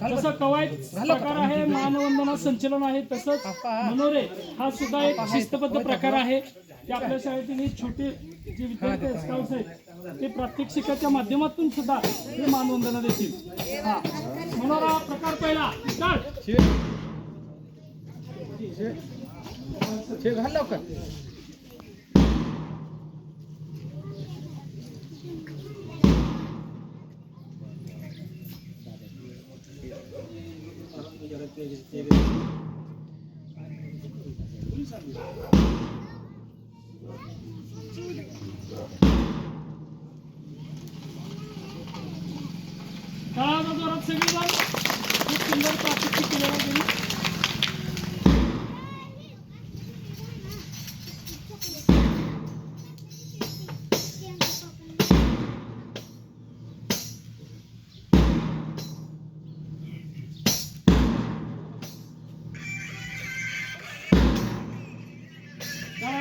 जसं कवायत प्रकार आहे, मानवंदना संचलन आहे, तसंच मनोरे हा सुद्धा एक शिस्तबद्ध प्रकार आहे. ते आपल्या शाळेतील ही छोटे जे विद्यार्थी स्काउट्स आहेत ते प्रात्यक्षिकाच्या माध्यमातून सुद्धा हे मानवंदना देतील. हा मनोरा प्रकार पहिला स्टार्ट. काळाचा जोरात सगळेजण खूप सुंदर प्रात्यक्षिक केलेलं आहे त्यांनी.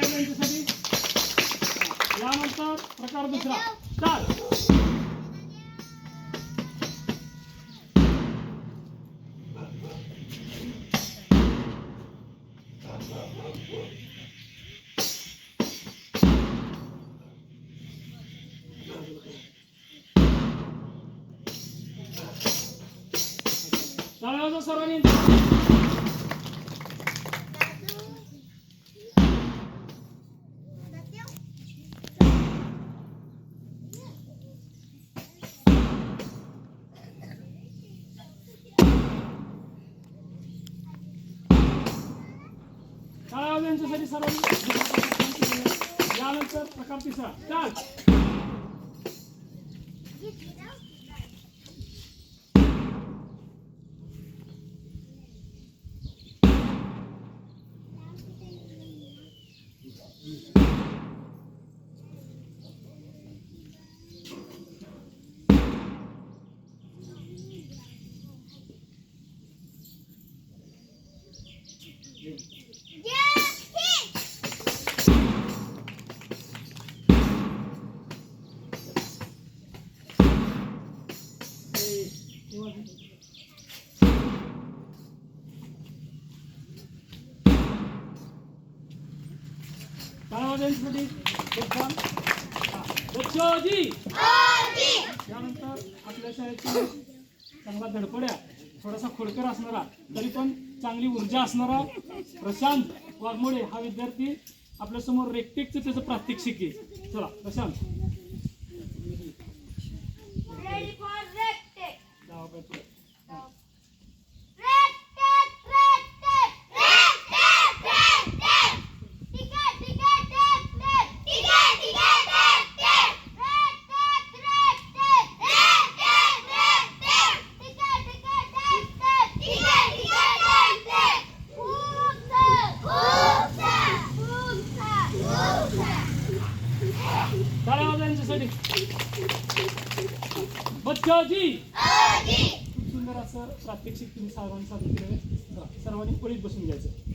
त्यांच्यासाठी यानंतर प्रकार दुसरा स्टार्ट. टाळ्या सर्वांनी. त्यांच्यासाठी सर्वांनी. यानंतर प्रकार तिसरा स्टार्ट. त्यानंतर आपल्या शाळेची चांगला धडपड्या, थोडासा खोडकर असणारा तरी पण चांगली ऊर्जा असणारा प्रशांत वाघमोडे हा विद्यार्थी आपल्या समोर रेक्टेकचं त्याचं प्रात्यक्षिक आहे. चला प्रशांत. बच्चाजी खूप सुंदर असं प्रात्यक्षिक तुम्ही सर्वांनी सादर केलं. सर्वांनी पळीत बसून घ्यायचं.